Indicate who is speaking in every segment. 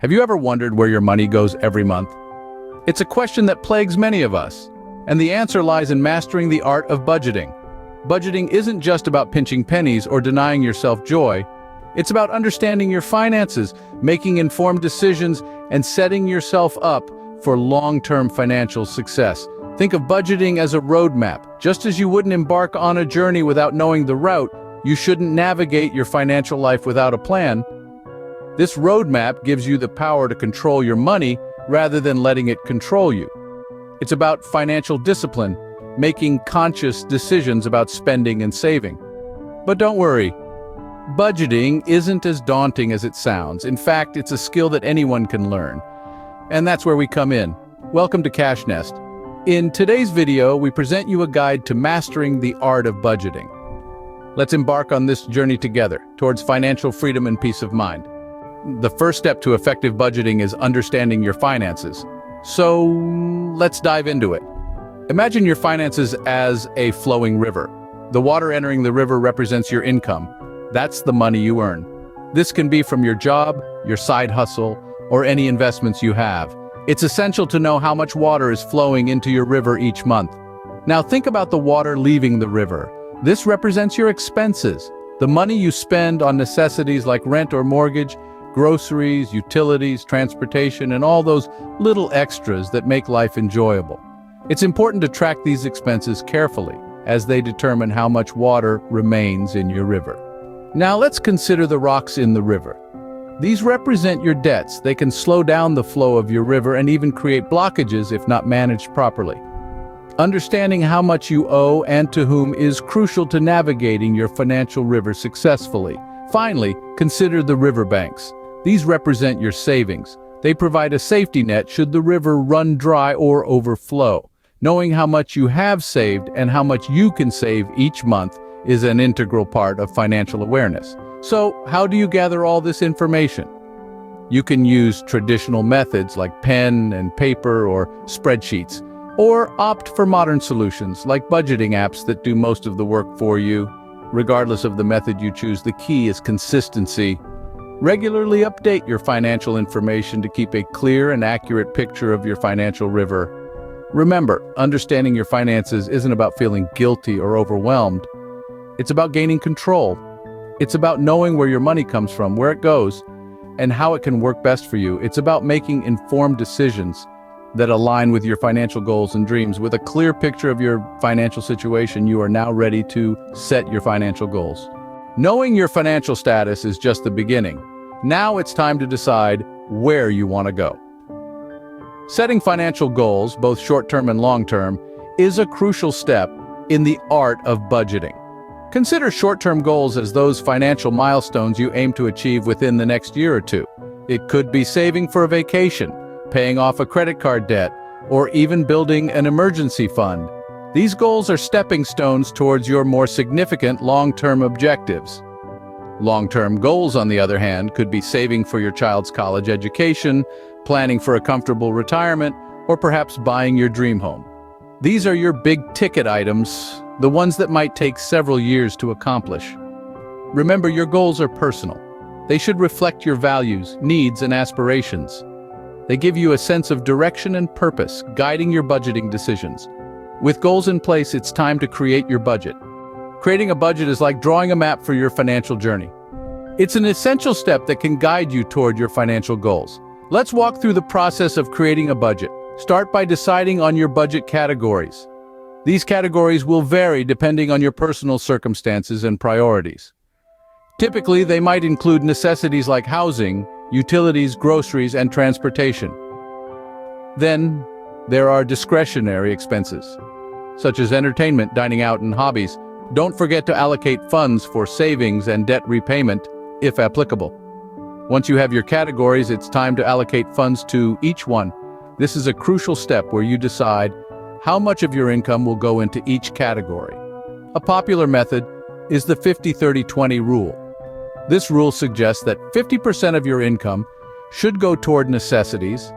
Speaker 1: Have you ever wondered where your money goes every month? It's a question that plagues many of us, and the answer lies in mastering the art of budgeting. Budgeting isn't just about pinching pennies or denying yourself joy. It's about understanding your finances, making informed decisions, and setting yourself up for long-term financial success. Think of budgeting as a roadmap. Just as you wouldn't embark on a journey without knowing the route, you shouldn't navigate your financial life without a plan. This roadmap gives you the power to control your money rather than letting it control you. It's about financial discipline, making conscious decisions about spending and saving. But don't worry, budgeting isn't as daunting as it sounds. In fact, it's a skill that anyone can learn. And that's where we come in. Welcome to Cash Nest. In today's video, we present you a guide to mastering the art of budgeting. Let's embark on this journey together towards financial freedom and peace of mind. The first step to effective budgeting is understanding your finances. So let's dive into it. Imagine your finances as a flowing river. The water entering the river represents your income. That's the money you earn. This can be from your job, your side hustle, or any investments you have. It's essential to know how much water is flowing into your river each month. Now think about the water leaving the river. This represents your expenses, the money you spend on necessities like rent or mortgage, groceries, utilities, transportation, and all those little extras that make life enjoyable. It's important to track these expenses carefully, as they determine how much water remains in your river. Now let's consider the rocks in the river. These represent your debts. They can slow down the flow of your river and even create blockages if not managed properly. Understanding how much you owe and to whom is crucial to navigating your financial river successfully. Finally, consider the riverbanks. These represent your savings. They provide a safety net should the river run dry or overflow. Knowing how much you have saved and how much you can save each month is an integral part of financial awareness. So, how do you gather all this information? You can use traditional methods like pen and paper or spreadsheets, or opt for modern solutions like budgeting apps that do most of the work for you. Regardless of the method you choose, the key is consistency. Regularly update your financial information to keep a clear and accurate picture of your financial river. Remember, understanding your finances isn't about feeling guilty or overwhelmed. It's about gaining control. It's about knowing where your money comes from, where it goes, and how it can work best for you. It's about making informed decisions that align with your financial goals and dreams. With a clear picture of your financial situation, you are now ready to set your financial goals. Knowing your financial status is just the beginning. Now it's time to decide where you want to go. Setting financial goals, both short-term and long-term, is a crucial step in the art of budgeting. Consider short-term goals as those financial milestones you aim to achieve within the next year or two. It could be saving for a vacation, paying off a credit card debt, or even building an emergency fund. These goals are stepping stones towards your more significant long-term objectives. Long-term goals, on the other hand, could be saving for your child's college education, planning for a comfortable retirement, or perhaps buying your dream home. These are your big-ticket items, the ones that might take several years to accomplish. Remember, your goals are personal. They should reflect your values, needs, and aspirations. They give you a sense of direction and purpose, guiding your budgeting decisions. With goals in place, it's time to create your budget. Creating a budget is like drawing a map for your financial journey. It's an essential step that can guide you toward your financial goals. Let's walk through the process of creating a budget. Start by deciding on your budget categories. These categories will vary depending on your personal circumstances and priorities. Typically, they might include necessities like housing, utilities, groceries, and transportation. Then, there are discretionary expenses, such as entertainment, dining out, and hobbies. Don't forget to allocate funds for savings and debt repayment, if applicable. Once you have your categories, it's time to allocate funds to each one. This is a crucial step where you decide how much of your income will go into each category. A popular method is the 50-30-20 rule. This rule suggests that 50% of your income should go toward necessities,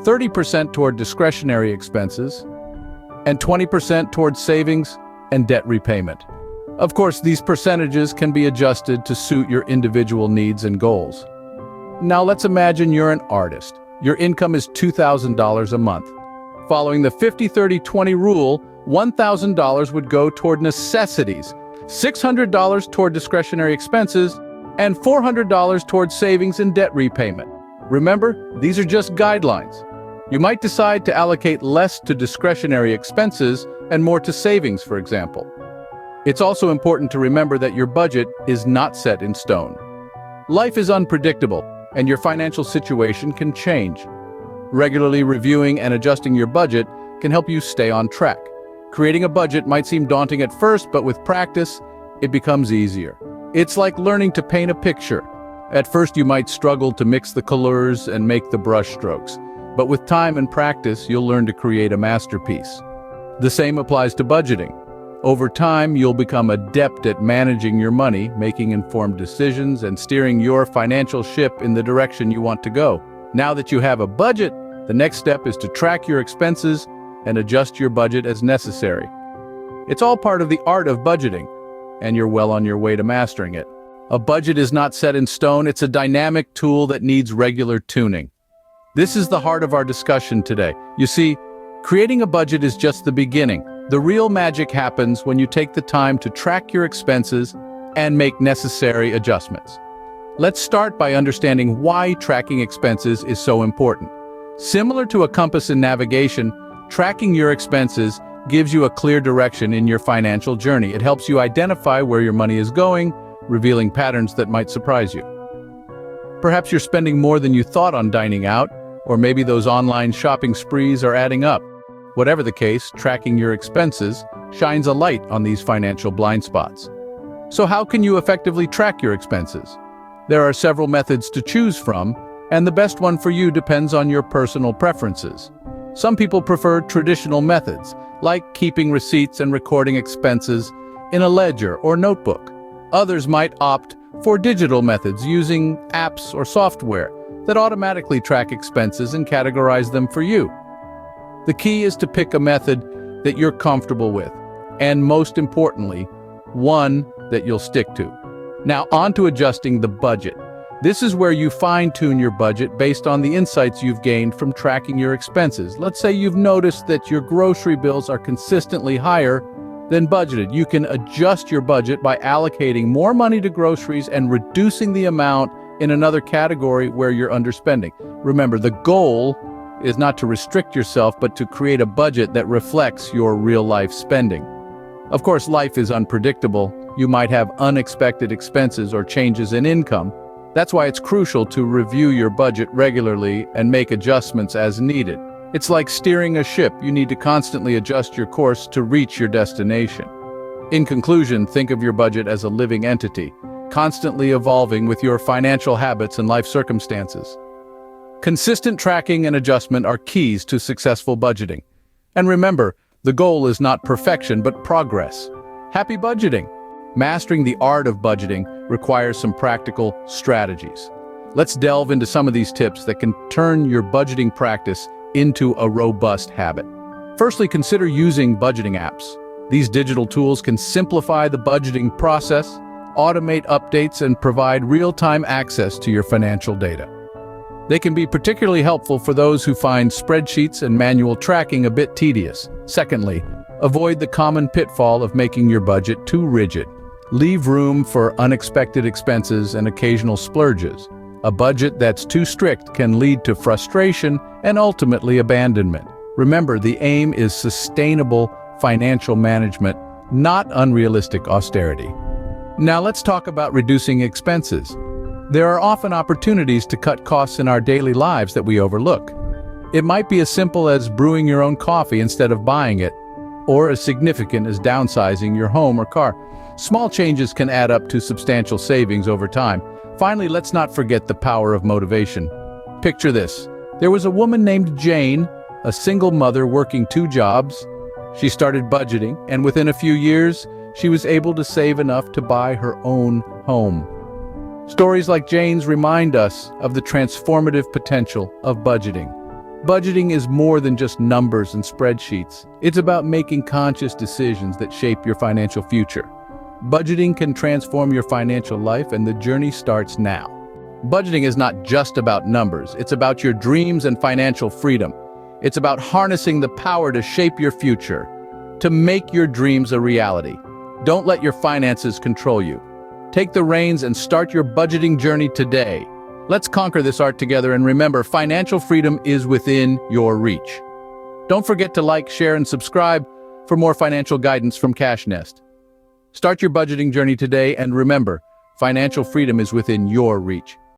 Speaker 1: 30% toward discretionary expenses, and 20% toward savings and debt repayment. Of course, these percentages can be adjusted to suit your individual needs and goals. Now let's imagine you're an artist. Your income is $2,000 a month. Following the 50-30-20 rule, $1,000 would go toward necessities, $600 toward discretionary expenses, and $400 toward savings and debt repayment. Remember, these are just guidelines. You might decide to allocate less to discretionary expenses and more to savings, for example. It's also important to remember that your budget is not set in stone. Life is unpredictable, and your financial situation can change. Regularly reviewing and adjusting your budget can help you stay on track. Creating a budget might seem daunting at first, but with practice, it becomes easier. It's like learning to paint a picture. At first, you might struggle to mix the colors and make the brush strokes, but with time and practice, you'll learn to create a masterpiece. The same applies to budgeting. Over time, you'll become adept at managing your money, making informed decisions, and steering your financial ship in the direction you want to go. Now that you have a budget, the next step is to track your expenses and adjust your budget as necessary. It's all part of the art of budgeting, and you're well on your way to mastering it. A budget is not set in stone, it's a dynamic tool that needs regular tuning. This is the heart of our discussion today. You see, creating a budget is just the beginning. The real magic happens when you take the time to track your expenses and make necessary adjustments. Let's start by understanding why tracking expenses is so important. Similar to a compass in navigation, tracking your expenses gives you a clear direction in your financial journey. It helps you identify where your money is going, revealing patterns that might surprise you. Perhaps you're spending more than you thought on dining out, or maybe those online shopping sprees are adding up. Whatever the case, tracking your expenses shines a light on these financial blind spots. So how can you effectively track your expenses? There are several methods to choose from, and the best one for you depends on your personal preferences. Some people prefer traditional methods, like keeping receipts and recording expenses in a ledger or notebook. Others might opt for digital methods using apps or software that automatically track expenses and categorize them for you. The key is to pick a method that you're comfortable with, and most importantly, one that you'll stick to. Now, on to adjusting the budget. This is where you fine-tune your budget based on the insights you've gained from tracking your expenses. Let's say you've noticed that your grocery bills are consistently higher than budgeted. You can adjust your budget by allocating more money to groceries and reducing the amount in another category where you're underspending. Remember, the goal is not to restrict yourself, but to create a budget that reflects your real-life spending. Of course, life is unpredictable. You might have unexpected expenses or changes in income. That's why it's crucial to review your budget regularly and make adjustments as needed. It's like steering a ship. You need to constantly adjust your course to reach your destination. In conclusion, think of your budget as a living entity, constantly evolving with your financial habits and life circumstances. Consistent tracking and adjustment are keys to successful budgeting. And remember, the goal is not perfection, but progress. Happy budgeting! Mastering the art of budgeting requires some practical strategies. Let's delve into some of these tips that can turn your budgeting practice into a robust habit. Firstly, consider using budgeting apps. These digital tools can simplify the budgeting process, automate updates, and provide real-time access to your financial data. They can be particularly helpful for those who find spreadsheets and manual tracking a bit tedious. Secondly, avoid the common pitfall of making your budget too rigid. Leave room for unexpected expenses and occasional splurges. A budget that's too strict can lead to frustration and ultimately abandonment. Remember, the aim is sustainable financial management, not unrealistic austerity. Now let's talk about reducing expenses. There are often opportunities to cut costs in our daily lives that we overlook. It might be as simple as brewing your own coffee instead of buying it, or as significant as downsizing your home or car. Small changes can add up to substantial savings over time. Finally, let's not forget the power of motivation. Picture this. There was a woman named Jane, a single mother working 2 jobs. She started budgeting, and within a few years, she was able to save enough to buy her own home. Stories like Jane's remind us of the transformative potential of budgeting. Budgeting is more than just numbers and spreadsheets. It's about making conscious decisions that shape your financial future. Budgeting can transform your financial life, and the journey starts now. Budgeting is not just about numbers, it's about your dreams and financial freedom. It's about harnessing the power to shape your future, to make your dreams a reality. Don't let your finances control you. Take the reins and start your budgeting journey today. Let's conquer this art together, and remember, financial freedom is within your reach. Don't forget to like, share, and subscribe for more financial guidance from Cash Nest. Start your budgeting journey today, and remember, financial freedom is within your reach.